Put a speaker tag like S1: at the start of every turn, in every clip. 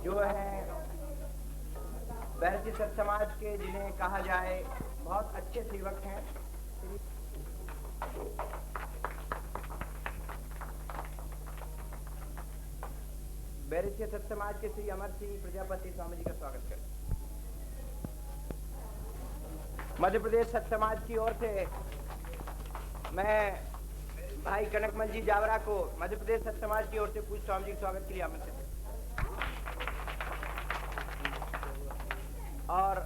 S1: जो है बैरसी सत समाज के, जिन्हें कहा जाए बहुत अच्छे सेवक हैं, बैरसी सत समाज के श्री अमर सिंह प्रजापति स्वामी जी का स्वागत करें। मध्य प्रदेश सत समाज की ओर से मैं भाई कनकमल जी जावरा को मध्य प्रदेश सत समाज की ओर से पूज्य स्वामी जी के स्वागत के लिए आमंत्रित। और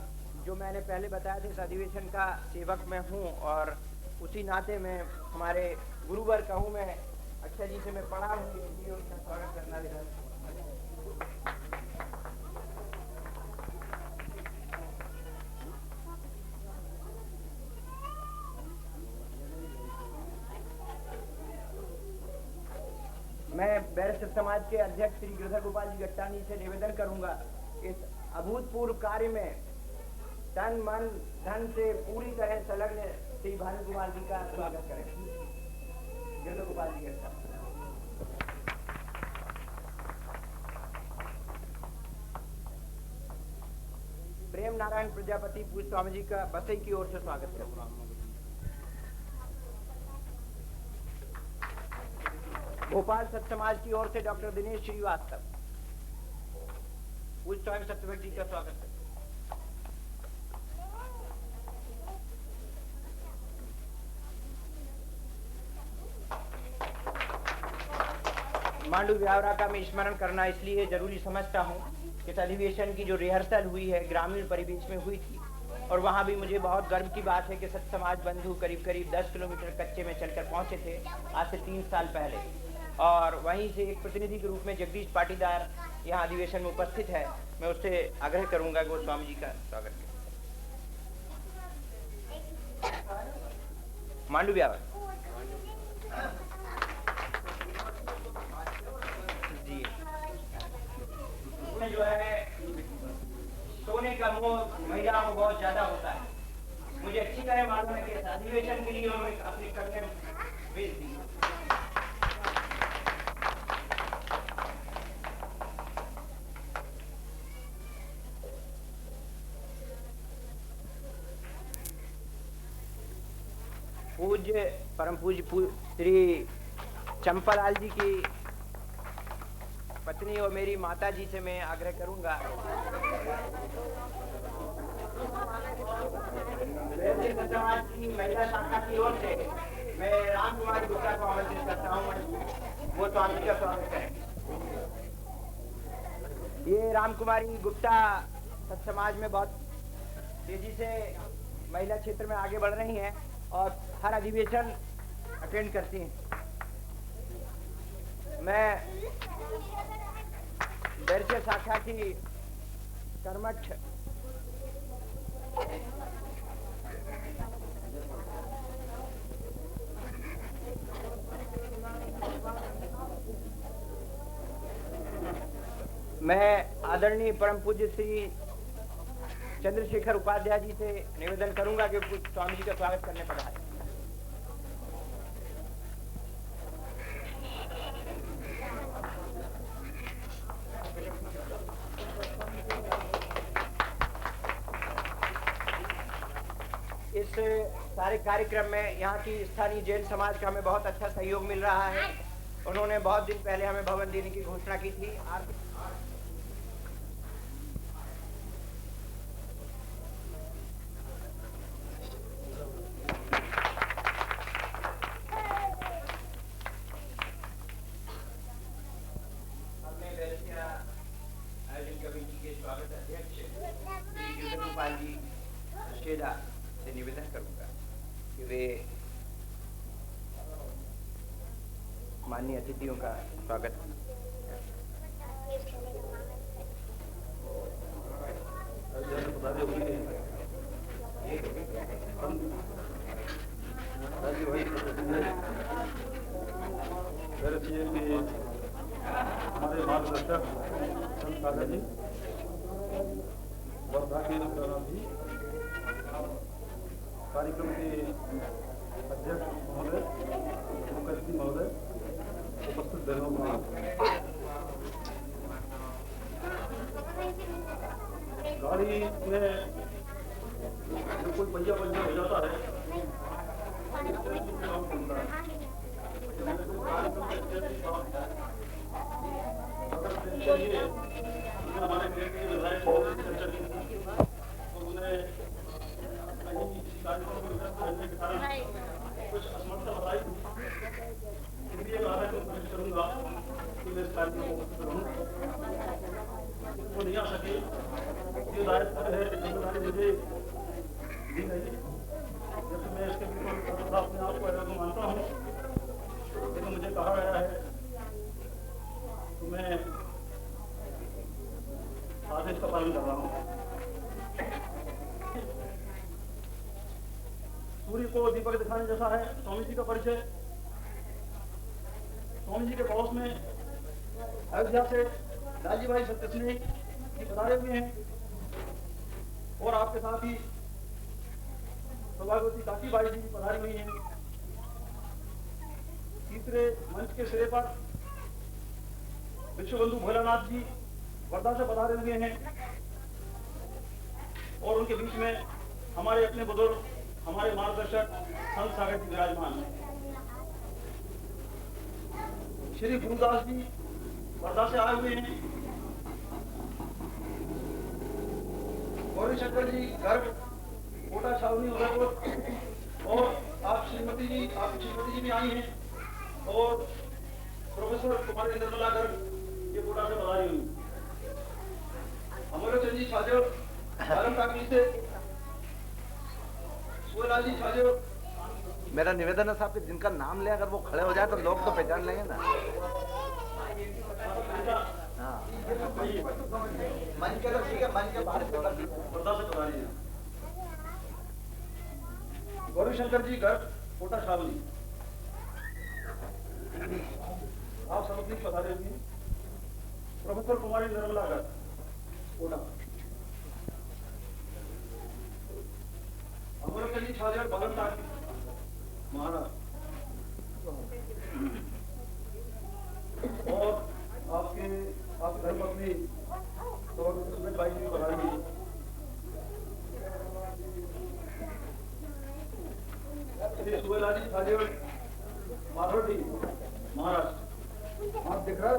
S1: जो मैंने पहले बताया था, इस अधिवेशन का सेवक मैं हूँ और उसी नाते में हमारे गुरुवर कहूँ मैं अक्षय जी से मैं पढ़ा हूँ, इसलिए उनका स्वागत करना भी था। मैं बैरसी समाज के अध्यक्ष श्री गिरधर गोपाल जी गट्टानी से निवेदन करूंगा, इस अभूतपूर्व कार्य में तन मन धन से पूरी तरह संलग्न श्री भानु कुमार जी का स्वागत करें। गिरधर गोपाल जी गट्टानी। प्रेम नारायण प्रजापति पूज्य स्वामी जी का बसई की ओर से स्वागत करें। भोपाल सत समाज की ओर से डॉक्टर दिनेश श्रीवास्तव पूज्य स्वामी सत्यव्रत जी का स्वागत है। मांडू व्यावरा का मैं स्मरण करना इसलिए जरूरी समझता हूँ कि इस अधिवेशन की जो रिहर्सल हुई है ग्रामीण परिवेश में हुई थी, और वहाँ भी मुझे बहुत गर्व की बात है कि सत समाज बंधु करीब करीब 10 किलोमीटर कच्चे में चलकर पहुँचे थे आज से 3 साल पहले, और वहीं से एक प्रतिनिधि के रूप में जगदीश पाटीदार यहाँ अधिवेशन में उपस्थित है। मैं उससे आग्रह करूंगा कि वो स्वामी जी का स्वागत करें। मांडू व्यावर जी, जो है सोने का मोह महिलाओं को बहुत ज्यादा होता है। मुझे अच्छी तरह मालूम है कि अधिवेशन के लिए उन्होंने अपनी कन्या भेज दी। पूज्य परम पूज्य श्री चंपालाल जी की पत्नी और मेरी माता जी से मैं आग्रह करूंगा समाज की महिला शाखा की ओर से मैं राम कुमारी गुप्ता को आमंत्रित करता हूँ, वो स्वामी का स्वागत करें। ये राम कुमारी गुप्ता सत समाज में बहुत तेजी से महिला क्षेत्र में आगे बढ़ रही हैं और हर अधिवेशन अटेंड करती हैं। मैं बैरसी शाखा की कर्मठ मैं आदरणीय परम पूज्य श्री चंद्रशेखर उपाध्याय जी से निवेदन करूंगा कि स्वामी जी का स्वागत करने पर आए। इस सारे कार्यक्रम में यहाँ की स्थानीय जैन समाज का हमें बहुत अच्छा सहयोग मिल रहा है। उन्होंने बहुत दिन पहले हमें भवन देने की घोषणा की थी। से निवेदन करूंगा कि वे माननीय अतिथियों का स्वागत।
S2: हमारे मार्गदर्शक संत सागर जी, वर्धा के जी, कार्यक्रम के अध्यक्ष महोदय, मुख्य अतिथि महोदय, उपस्थित बहनों को गाड़ी में जो कोई पहिया हो जाता है हमारे विधायक चर्चा की तो उन्हें किसी कार्यक्रम में रहने के कारण कुछ असमर्थता बताई थी, इसलिए मैं कोशिश करूंगा कि मैं इस कार्यक्रम को नहीं आ सके। ये दायित्व है, जिम्मेदारी मुझे दी गई, जबकि मैं इसके बिल्कुल अपने आप को अलग मानता हूँ, लेकिन मुझे कहा गया है कि मैं आदेश का पालन कर रहा हूँ। सूर्य को दीपक दिखाने जैसा है स्वामी जी का परिचय। स्वामी जी के पड़ोस में अयोध्या से लालजी भाई सत्यसिंह जी पधारे हुए हैं और आपके साथ ही सौभाग्यवती काकी बाई जी पधारी हुई हैं। तीसरे मंच के सिरे पर विश्वबंधु भोलानाथ जी वर्धा से पधारे हुए हैं और उनके बीच में हमारे अपने बुजुर्ग, हमारे मार्गदर्शक संत सागर जी विराजमान हैं। श्री गुरुदास जी वर्धा से आए हुए हैं। गौरी शंकर जी गर्भ कोटा छावनी उदयपुर और आपकी श्रीमती जी भी आई हैं और प्रोफेसर कुमारी निर्मला गर्ग ये कोटा से पधारी हुई। अमर चंद जी छाजो से जी छाजो।
S3: मेरा निवेदन है साहब कि जिनका नाम ले अगर वो खड़े हो जाए तो लोग तो पहचान लेंगे ना। हाँ
S1: मंच के तो ठीक है, मंच के बाहर से
S2: गौरी शंकर जी गर्ग कोटा छावनी, आप सब अपनी पधारे हुए। प्रोफेसर कुमारी निर्मला गर्ग कोटा, अमरकली छाजर बालनटाक महाराष्ट्र और आपके धर्मपत्नी सुमित भाई जी पधारी हुई। श्री सुबेलाजी छाजर माधोडी महाराष्ट्र, आप दिख रहा है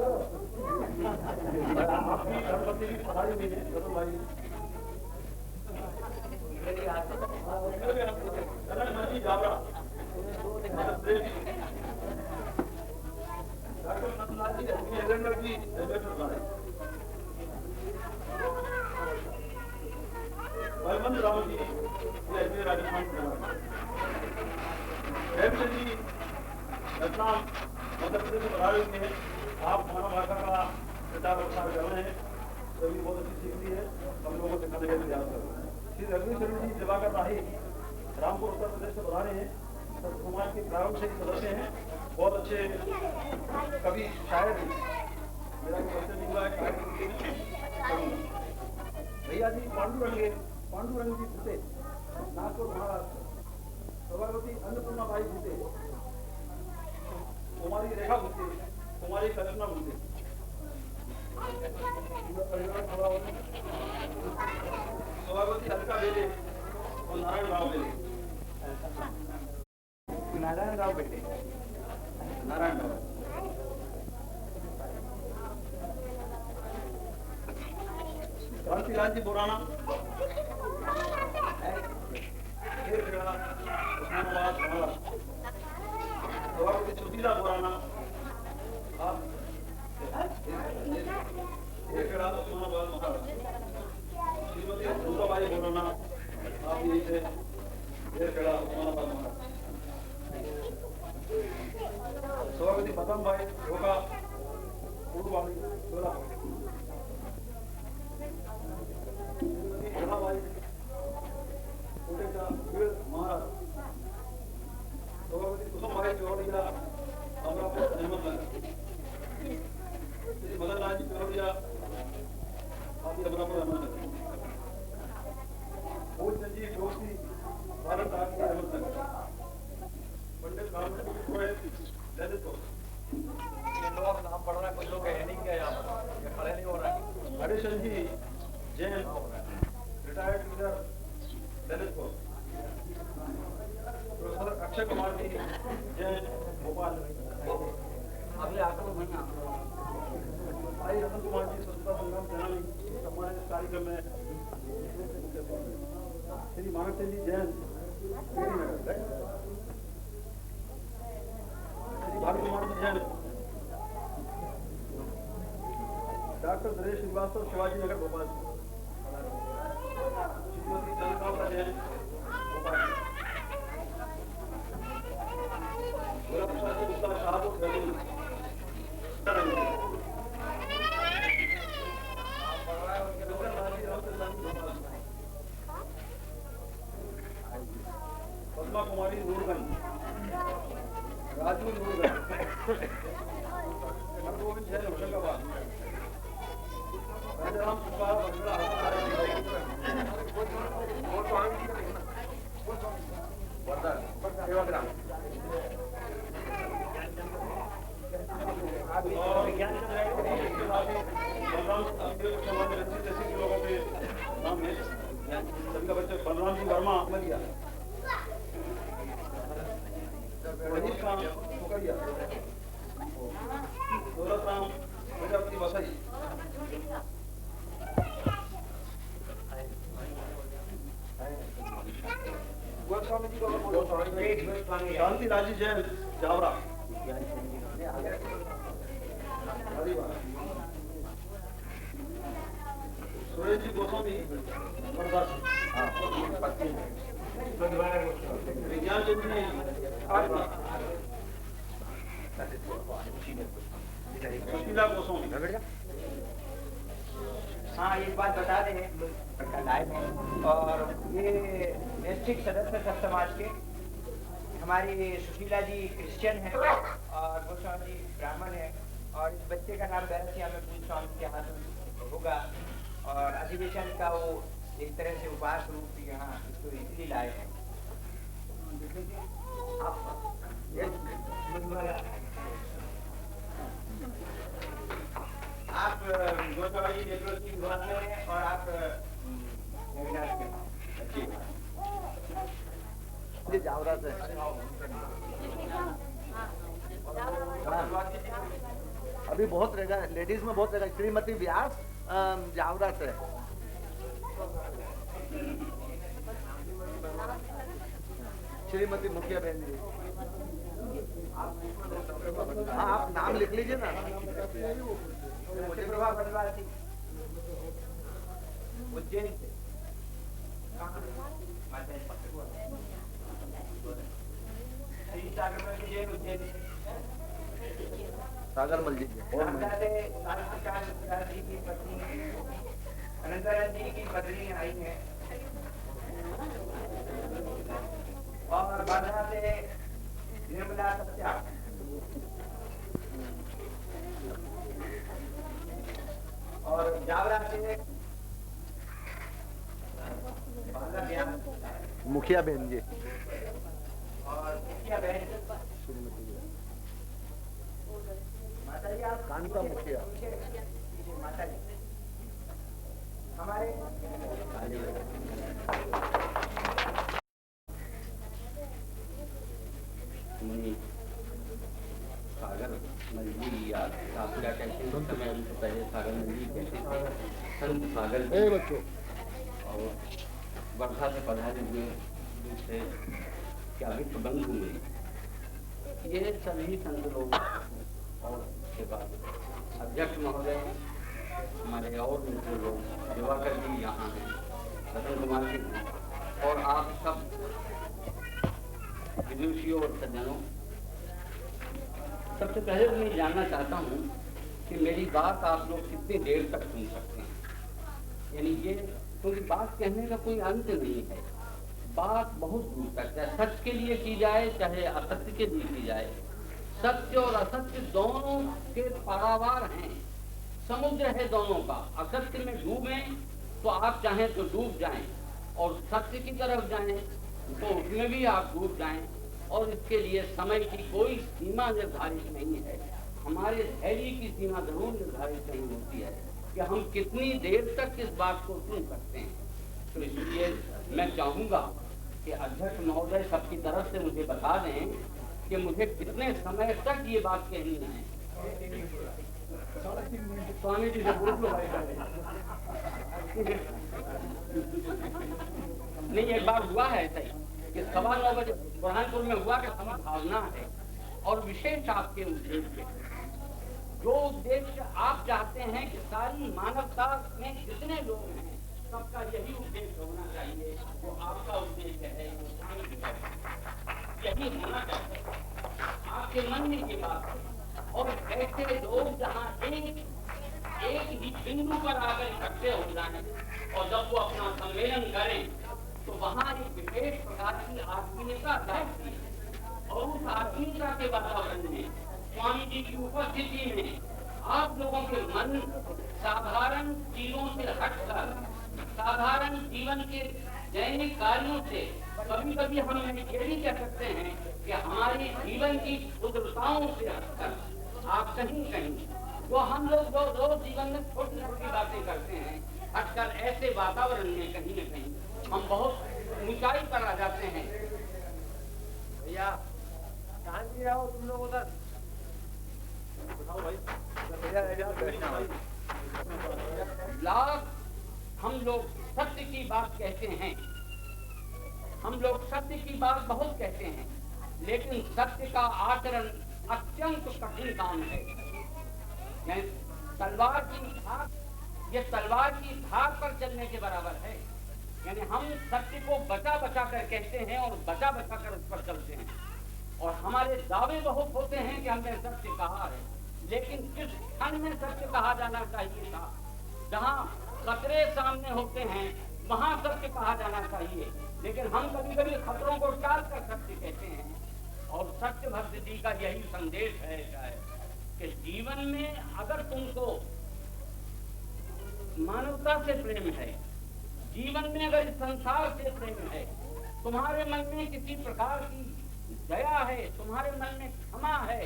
S2: आपकी धर्मपत्नी की पधारी हुई है रतन भाई। जावरा डॉक्टर नंदलाल जी एलेंडर जी बलवंत राम जी अजमेर राजस्थान जी रतनाम मध्य प्रदेश में पधारे हुए हैं। आप मानव भाषा का प्रचार प्रसार कर रहे हैं, तो भी बहुत अच्छी सीख ली है, हम लोगों को सिखाने का प्रयास कर रहे हैं। श्री रघुवीर शरण जी दिवाकर राही रामपुर उत्तर प्रदेश से पधारे हैं, संत समाज के प्रारंभ से सदस्य हैं, बहुत अच्छे कवि शायर हैं। मेरा कोई परिचय नहीं हुआ है। भैया जी पांडुरंग जी भूते नागपुर महाराष्ट्र, सौभाग्यवती अन्नपूर्णा बाई भूते, कुमारी रेखा भूते, कुमारी कल्पना भूते, सौभाग्यवती अलका बेले और नारायण राव बेले।
S1: नारायण राव बेटे
S2: नारायण राव क्रांतिलाल जी बोराना उस्मानाबाद महाराष्ट्र, सौभाग्यवती चौधरीला बोराना आप उस्मानाबाद महाराष्ट्र, श्रीमती दुर्गाबाई बोराना आप यही से उस्मानाबाद महाराष्ट्र। सभापति प्रथम भाई होगा पूर्ववाणी बोला भाई कोटेचा वीर महाराज सभापति कुसुम भाई चौड़िया अमरापुर अहमदनगर श्री मदन लाल जी चौड़िया आदि अमरापुर अहमदनगर भूल संजीव जोशी भारत आदि अहमदनगर पंडित कामराज ललितपुर
S4: ये लोग नाम पढ़ रहा है, कुछ लोग है नहीं क्या यहाँ पर, ये खड़े नहीं हो रहा है।
S2: Harishan ji Jain retired teacher Lalitpur professor Akshay Kumar ji Jain Bhopal
S4: अभी आकर तो वहीं
S2: भाई रतन कुमार जी स्वच्छता संग्राम सेनानी सम्मानित इस कार्यक्रम में श्री मानव सिंह जी जैन श्री भानु कुमार जी जैन डॉक्टर नरेश श्रीवास्तव शिवाजी नगर भोपाल श्रीमती चंद्रकांता जैन भोपाल गोला प्रसाद जी गुप्ता शाहपुर खैरुल पद्मा कुमारी नूरगंज राजू नूरगंज हरगोविंद जैन होशंगाबाद राजाराम सुब्बा बंगला सेवाग्राम जैसे लोगों के नाम है सभी का बच्चे बलराम सिंह वर्मा मलिया मनीष राम कुकड़िया दौलत राम प्रजापति वसई शांति राजी जैन जावरा सुरेश जी गोस्वामी विज्ञान चंद जी सुशीला गोस्वामी।
S1: हाँ, एक बात बता दें और ये डिस्ट्रिक्ट सदस्य सब समाज के हमारी सुशीला जी क्रिश्चियन है और गोस्वामी जी ब्राह्मण है और इस बच्चे का नाम बैरसिया में पूज स्वामी के हाथ में होगा और अधिवेशन का वो एक तरह से उपवास रूप यहाँ इसको इसलिए लाए हैं। आप गोस्वामी जी डेप्यूटी विभाग में हैं और आप
S3: जावरा से अभी बहुत रहेगा, लेडीज में बहुत रहेगा। श्रीमती व्यास जावरा से श्रीमती मुखिया बहन जी। हाँ, आप नाम लिख लीजिए ना।
S1: मुझे प्रभाव परिवार थी उज्जैन से उज्जैन
S3: सागर मल जी
S1: जी की पत्नी अनंतराज जी की पत्नी आई है और बांद्रा से निर्मला सत्या और जावरा से
S3: मुखिया बहन जी
S1: और मुखिया बहन माता जी। आप
S3: कांता मुखिया
S1: माता जी हमारे
S4: सागर नदी या सागरा कहते हैं, समय हमसे पहले सागर नदी कहते थे, संत सागर बच्चों और वर्षा से पधारे हुए दूसरे क्या विश्व बंधु में ये सभी संत लोग और उसके बाद अध्यक्ष महोदय हमारे और दूसरे लोग दिवाकर जी यहाँ हैं, रतन कुमार जी और आप सब विदुषियों और सज्जनों सबसे पहले तो मैं जानना चाहता हूँ कि मेरी बात आप लोग कितनी देर तक सुन सकते हैं। यानी ये क्योंकि बात कहने का कोई अंत नहीं है, बात बहुत दूर तक है। सच के लिए की जाए चाहे असत्य के लिए की जाए, सत्य और असत्य दोनों के पारावार हैं, समुद्र है दोनों का। असत्य में डूबें तो आप चाहें तो डूब जाएं, और सत्य की तरफ जाएं तो उसमें भी आप डूब जाएं। और इसके लिए समय की कोई सीमा निर्धारित नहीं है। हमारे धैर्य की सीमा जरूर निर्धारित नहीं होती है कि हम कितनी देर तक इस बात को सुन सकते हैं। तो इसलिए मैं चाहूँगा कि अध्यक्ष महोदय सबकी तरफ से मुझे बता दें कि मुझे कितने समय तक ये बात कहनी है। स्वामी जी से पूछ लो नहीं, एक बार हुआ है ऐसा ही कि 9:15 बजे बुरहानपुर में हुआ कि संभावना है और विशेष आपके उद्देश्य, जो उद्देश्य आप चाहते हैं कि सारी मानवता में जितने लोग हैं सबका यही उद्देश्य होना चाहिए, वो आपका उद्देश्य है, यही होना चाहिए। आपके मन में ये बात है। और ऐसे लोग जहाँ एक ही बिंदु पर आकर इकट्ठे हो जाएं और जब वो अपना सम्मेलन करें तो वहाँ एक विशेष प्रकार की आत्मीयता जागती है। और उस आत्मीयता के वातावरण में स्वामी जी की उपस्थिति में आप लोगों के मन साधारण चीजों से हटकर साधारण जीवन के दैनिक कार्यों से, कभी कभी हम ये भी कह सकते हैं कि हमारे जीवन की क्षुद्रताओं से हटकर आप कहीं जो हम लोग जो रोज जीवन में छोटी छोटी बातें करते हैं, हटकर ऐसे वातावरण में कहीं न कहीं हम बहुत ऊंचाई पर आ जाते हैं।
S1: भैया शांति रहो तुम लोग उधर।
S4: लाख हम लोग सत्य की बात कहते हैं, हम लोग सत्य की बात बहुत कहते हैं, लेकिन सत्य का आचरण अत्यंत कठिन काम है। तलवार की धार, ये तलवार की धार पर चलने के बराबर है। यानी हम सत्य को बचा बचा कर कहते हैं और बचा बचा कर उस पर चलते हैं, और हमारे दावे बहुत होते हैं कि हमने सत्य कहा है, लेकिन किस क्षण में सत्य कहा जाना चाहिए था, जहाँ खतरे सामने होते हैं वहाँ सत्य कहा जाना चाहिए। लेकिन हम कभी कभी खतरों को टाल कर सत्य कहते हैं। और सत्य भक्त जी का यही संदेश है कि जीवन में अगर तुमको मानवता से प्रेम है, जीवन में अगर इस संसार से प्रेम है, तुम्हारे मन में किसी प्रकार की दया है, तुम्हारे मन में क्षमा है,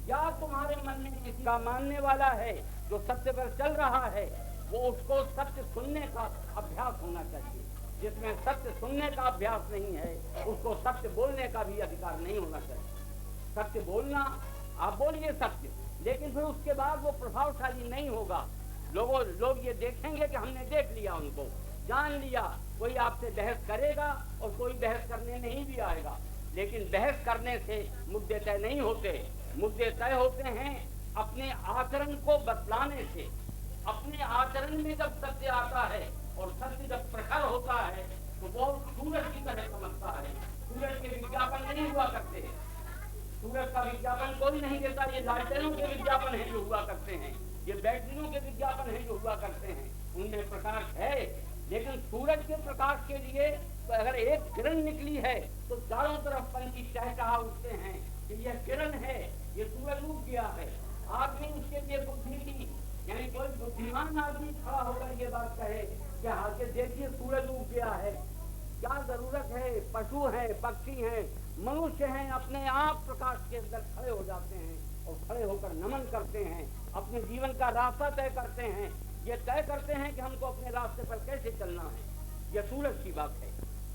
S4: या तुम्हारे मन में किसी का मानने वाला है जो सत्य पर चल रहा है, वो उसको सत्य सुनने का अभ्यास होना चाहिए। जिसमें सत्य सुनने का अभ्यास नहीं है उसको सत्य बोलने का भी अधिकार नहीं होना चाहिए। सत्य बोलना, आप बोलिए सत्य, लेकिन फिर उसके बाद वो प्रभावशाली नहीं होगा। लोग ये देखेंगे कि हमने देख लिया, उनको जान लिया। कोई आपसे बहस करेगा और कोई बहस करने नहीं भी आएगा, लेकिन बहस करने से मुद्दे तय नहीं होते। मुद्दे तय होते हैं अपने आचरण को बतलाने से। अपने आचरण में जब सत्य आता है और सत्य जब प्रखर होता है तो वो सूरज की तरह समझता है। सूरज के विज्ञापन नहीं हुआ करते, सूरज का विज्ञापन कोई नहीं देता। ये लालटेनों के विज्ञापन है जो हुआ करते हैं, ये बैटरियों के विज्ञापन है जो हुआ करते हैं, उनमें प्रकाश है। लेकिन सूरज के प्रकाश के लिए तो अगर एक किरण निकली है तो चारों तरफ पंछी चहचहा उठते हैं कि यह किरण है, ये सूरज उग गया है। आदमी उसके लिए बुद्धि की, यानी कोई बुद्धिमान आदमी खड़ा होकर ये बात कहे कि हाँ के देखिए सूरज उग गया है, क्या जरूरत है। पशु हैं, पक्षी हैं, मनुष्य हैं, अपने आप प्रकाश के अंदर खड़े हो जाते हैं और खड़े होकर नमन करते हैं, अपने जीवन का रास्ता तय करते हैं। ये तय करते हैं कि हमको अपने रास्ते पर कैसे चलना है। ये सूरज की बात है।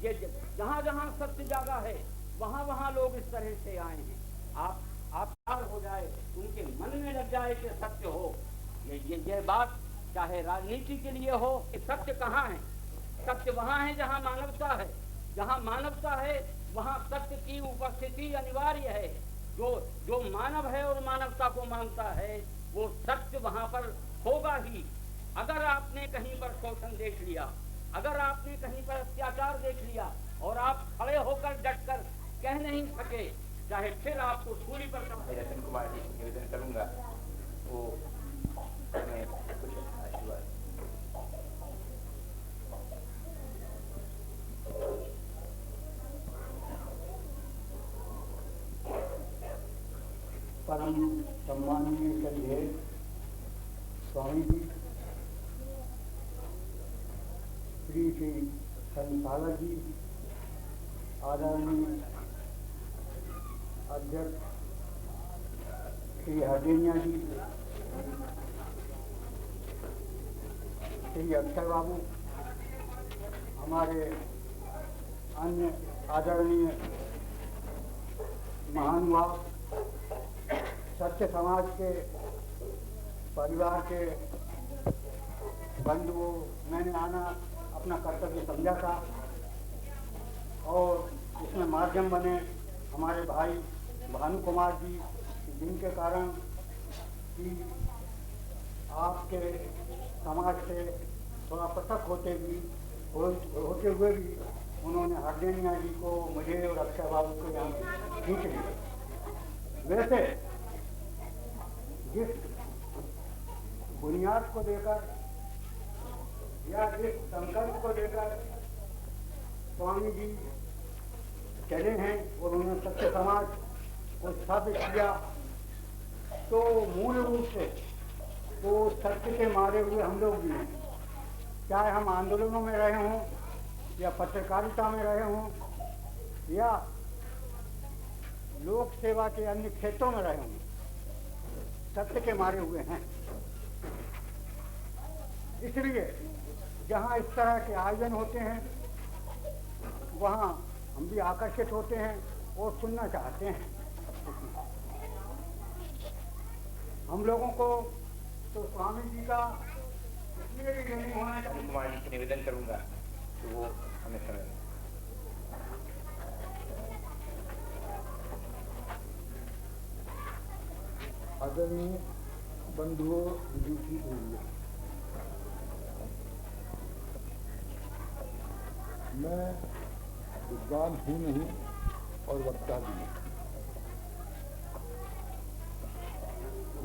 S4: ये जहाँ जहाँ सत्य जागा है वहाँ वहाँ लोग इस तरह से आए हैं। आप पार हो जाए, उनके मन में लग जाए कि सत्य हो। ये बात चाहे राजनीति के लिए हो कि सत्य कहाँ है। सत्य वहाँ है जहाँ मानवता है। जहाँ मानवता है वहाँ सत्य की उपस्थिति अनिवार्य है। जो मानव है और मानवता को मानता है वो सत्य वहाँ पर होगा ही। अगर आपने कहीं पर शोषण देख लिया, अगर आपने कहीं पर अत्याचार देख लिया और आप खड़े होकर डटकर कह नहीं सके, चाहे फिर आपको सूली पर
S1: रतन कुमार जी
S5: परम सम्माननीय करिए स्वामी जी श्री श्री संसागर जी, आदरणीय अध्यक्ष श्री हरदेनिया जी, श्री अक्षय बाबू, हमारे अन्य आदरणीय महानुभाव, सत्य समाज के परिवार के बंधुओं, मैंने आना अपना कर्तव्य समझा था और इसमें माध्यम बने हमारे भाई भानु कुमार जी, जिनके कारण कि आपके समाज से थोड़ा पृथक होते हुए भी उन्होंने हरदेनिया जी को, मुझे और अक्षय बाबू को यहाँ खींच लिया। वैसे जिस बुनियाद को देकर या जिस संकल्प को देकर स्वामी जी चले हैं और उन्होंने सत्य समाज को स्थापित किया, तो मूल रूप से तो सत्य के मारे हुए हम लोग भी हैं। चाहे हम आंदोलनों में रहे हों या पत्रकारिता में रहे हों या लोक सेवा के अन्य क्षेत्रों में रहे हों, सत्य के मारे हुए हैं। इसलिए जहाँ इस तरह के आयोजन होते हैं वहाँ हम भी आकर्षित होते हैं और सुनना चाहते हैं। हम लोगों को तो स्वामी जी का इसलिए भी नहीं होना चाहिए।
S1: कुमार जी से निवेदन करूंगा तो वो हमें समय
S5: आदरणीय बंधुओं, विदुषी देवियों, मैं विद्वान हूँ नहीं और वक्ता भी नहीं,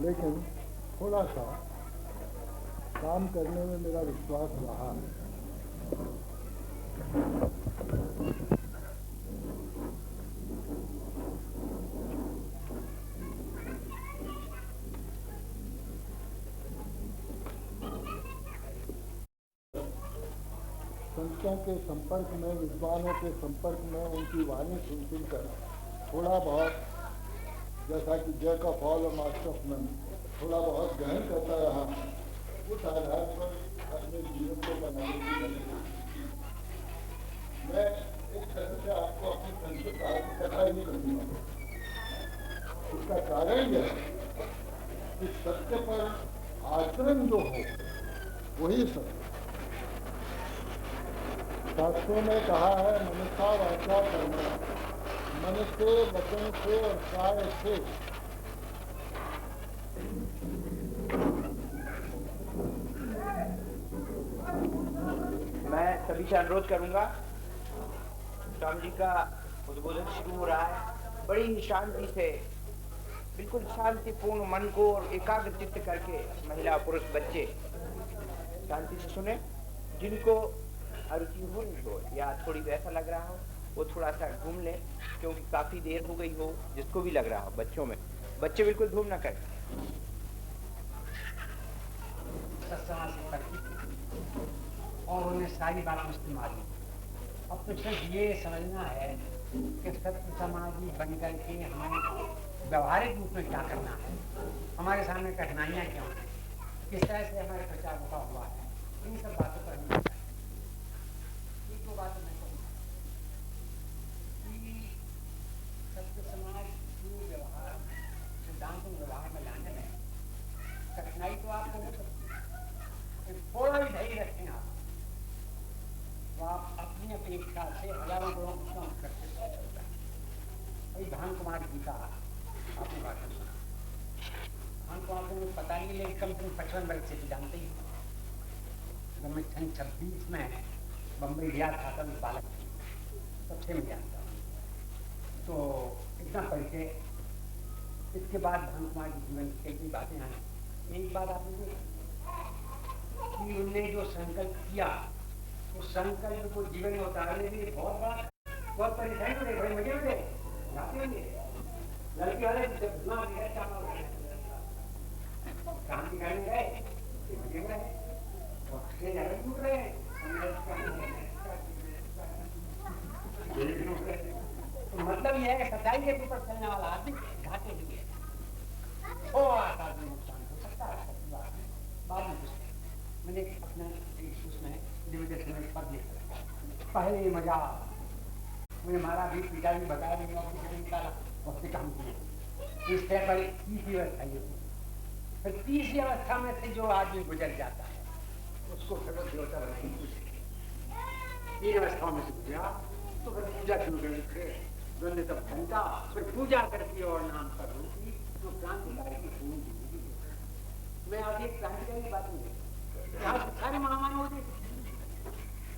S5: लेकिन थोड़ा सा काम करने में मेरा विश्वास रहा है। संतों के संपर्क में, विद्वानों के संपर्क में, उनकी वाणी सुन सुनकर थोड़ा बहुत, जैसा कि जैक ऑफ ऑल और मास्टर ऑफ नन, थोड़ा बहुत गहन करता रहा। उस आधार पर अपने जीवन को बनाने की मैं एक तरह से आपको अपनी संस्कृत की कथा ही नहीं करूँगा। उसका कारण यह है कि सत्य पर आचरण जो हो वही सत्य। शास्त्रों में कहा है मनुष्य वाचा करना, मन से, वचन से और काय से।
S1: मैं सभी से अनुरोध करूंगा, स्वामी जी का उद्बोधन शुरू हो रहा है। बड़ी ही शांति से, बिल्कुल शांतिपूर्ण मन को और एकाग्र चित्त करके महिला पुरुष बच्चे शांति से सुने। जिनको अरुचि हो नहीं हो या थोड़ी वैसा लग रहा हो वो थोड़ा सा घूम ले, क्योंकि काफी देर हो गई हो। जिसको भी लग रहा हो, बच्चों में, बच्चे बिल्कुल घूम ना करें।
S6: और उन्हें सारी बात मुझसे मालूम। अब तो सिर्फ ये समझना है कि सत्य समाजी बन करके हमें व्यवहारिक रूप में क्या करना है, हमारे सामने कठिनाइयाँ क्या हैं, किस तरह से हमारे प्रचार हुआ है, इन सब बातों पर हमें एक दो बातें मैं कहूँगा कि सत्य समाज को व्यवहार सिद्धांतों व्यवहार में लाने में कठिनाई तो आपको हो सकती है। थोड़ा भी धैर्य रखें आप, तो आप अपनी अपेक्षा से हजारों गुणों को कम करके सकता है। वही भानु कुमार जी का आपने भाषण सुना। भानु कुमार को मुझे पता नहीं, लेकिन कम से कम 55 वर्ष से जानते ही। जब मैं 26 में बम्बई गया था तब बालक थी, सबसे मैं जानता हूँ। तो इतना पढ़ के इसके बाद भानु कुमार जी जीवन की कई बातें आई। एक बात आपने देखी कि उनने जो संकल्प किया, उस संकल्प को जीवन में उतारने के लिए बहुत परेशानी हो रही, बड़े मजे में थे, लड़की वाले क्रांति करने गए तो मतलब यह है सच्चाई के ऊपर चलने वाला आदमी घाटे में है, थोड़ा सा भी नुकसान हो सकता है। बाद में मैंने अपने उसमें पद लिखा पहले मजा मुझे मारा भी पिता भी बताया भी निकाला बहुत काम किए। इस तरह पर तीसरी अवस्था ये फिर तीसरी अवस्था में से जो आदमी गुजर जाता है उसको फिर देवता बनाएंगे। तीन अवस्थाओं में से गुजरा तो फिर पूजा शुरू करके गंदे तब घंटा फिर पूजा करके और नाम करूँ की तो क्रांतिकारी की पूरी जिंदगी। मैं आज एक क्रांतिकारी बात नहीं सारे महामान हो गए।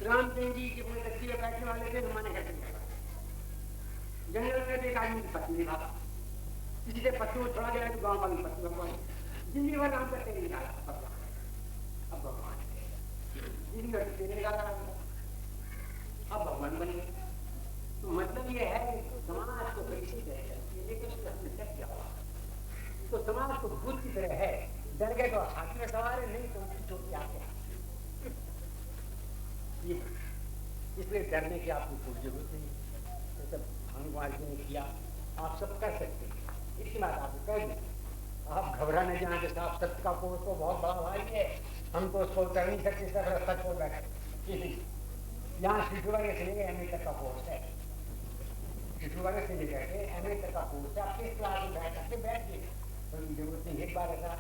S6: रामचंद्र जी के पूरे तस्वीर बैठने वाले थे हमारे घर जंगल में एक आदमी की पत्नी निभा किसी से पत्नी को छोड़ा गया तो गांव वाली पत्नी भगवान जिंदगी भर नाम करते नहीं निकाला भगवान। अब भगवान जिंदगी भर तेरे निकाला अब भगवान बन गए। तो मतलब ये है समाज को कैसी तरह लेकिन तो समाज को भूत की तरह है डर गए तो हाथ में सवार है नहीं तो उनकी चोटी आते हैं। इसलिए डरने की आपको कोई जरूरत नहीं। जैसे भगवान जी ने किया आप सब कर सकते हैं इतनी बात आपको कह दें। आप घबराने जाए जैसे आप सत्य का कोर्स तो बहुत बड़ा भाई है हम तो उसको कर नहीं सकते सच को बैठे यहाँ शिशुवर्ग से लेकर एमए तक का कोर्स है। शिशुवर्ग से लेकर के एमए तक का कोर्स है। आप किस क्लास में बैठ सकते बैठिए कोई जरूरत नहीं। एक बार ऐसा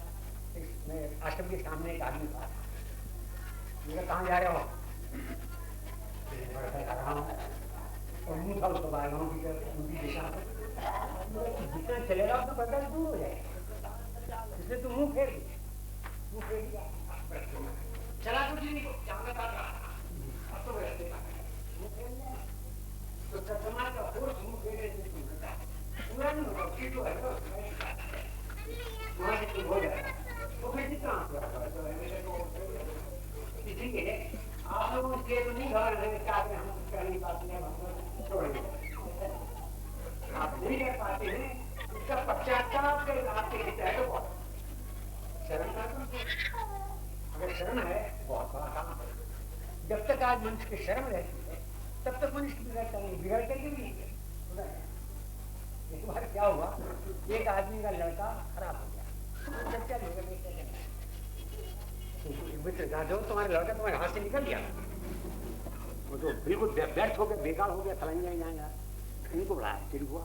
S6: आश्रम के सामने एक आदमी था मेरा कहाँ जा रहे हो और मुँह था उसको बाहर गाँव की दिशा जितना चलेगा उसको पता दूर हो जाएगा इसलिए तो मुँह फेर दिया चला कुछ नहीं अब तो वैसे तो समाज का फोर्स मुँह फेरने से पूरा नहीं होगा तो है वहाँ से हो जाएगा तो फिर कितना इसलिए आप लोग के तो नहीं घर चाहते हम कर नहीं पाते हैं छोड़िए आप नहीं कर पाते हैं उसका पश्चाताप के आपके हित है तो बहुत शरण अगर शरण है बहुत बड़ा काम है। जब तक आज मनुष्य की शरण रहती है तब तक मनुष्य बिगड़ता नहीं बिगड़ करके भी नहीं। एक बार क्या हुआ एक आदमी का लड़का खराब हो गया चर्चा मित्र दो तुम्हारे लड़का तुम्हारे हाथ से निकल गया वो तो बिल्कुल व्यर्थ हो गया बेकार हो गया फलाइन जाएगा इनको बुलाया फिर हुआ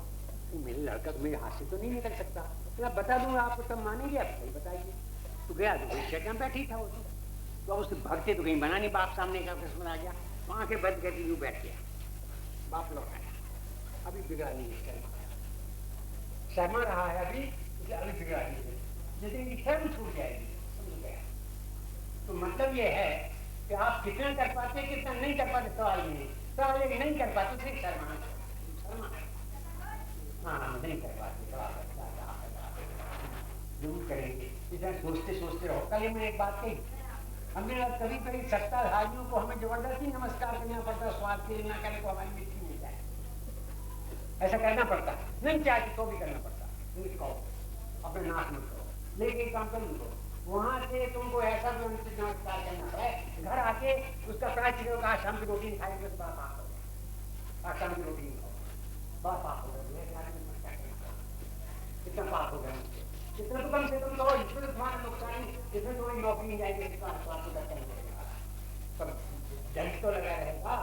S6: मेरे लड़का तो मेरे हाथ से तो नहीं निकल सकता तो मैं बता दूंगा आपको तब मानेंगे आप सही बताइए। तो गया तो शैतान बैठी था वो तो अब उससे भगते तो कहीं बना नहीं बाप सामने का किस्मत आ गया वहाँ के बंद करके यूँ बैठ गया बाप लौट आया अभी बिगड़ा नहीं है शर्मा रहा है अभी अभी बिगड़ा नहीं है जैसे शर्म छूट जाएगी समझ गया। तो मतलब ये है कि आप कितना कर पाते कितना नहीं कर पाते सवाल ये नहीं कर पाते सिर्फ शर्मा हाँ नहीं कर पाते जरूर करेंगे इतना सोचते सोचते रहो। कल मैं एक बात कही हमने कभी कभी सत्ताधारियों को हमें जबरदस्ती नमस्कार करना पड़ता स्वाद के लिए ना करे तो हमारी मिट्टी मिल जाए ऐसा करना पड़ता नहीं चाहते तो भी करना पड़ता कहो अपने नाक में करो लेकिन एक काम कर लो वहां से तुमको ऐसा भी उनसे नमस्कार करना है घर आके उसका प्राचीन होगा शाम की रोटी नहीं खाएंगे तो बड़ा पाप हो गया शाम की रोटी नहीं खाओ बड़ा पाप हो गया कितना पाप हो गया इतना तो कम से कम कहो इसमें तो तुम्हारा नुकसान इसमें तुम्हारी नौकरी नहीं जाएगी पर जज तो लगा रहेगा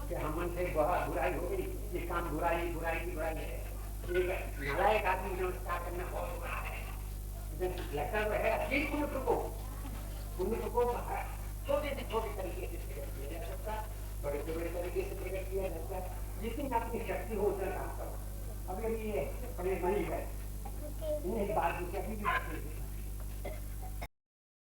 S6: कि हमन से बहुत बुराई हो गई ये काम बुराई बुराई की बुराई है एक नालायक आदमी नमस्कार करना बहुत बुरा है लगता तो है ठीक पुण्य को छोटे से छोटे तरीके से किया जा सकता बड़े से बड़े तरीके से प्रकट किया जा सकता जितनी आपकी शक्ति हो उतना काम करो। अभी ये बड़े नहीं है एक बात अभी भी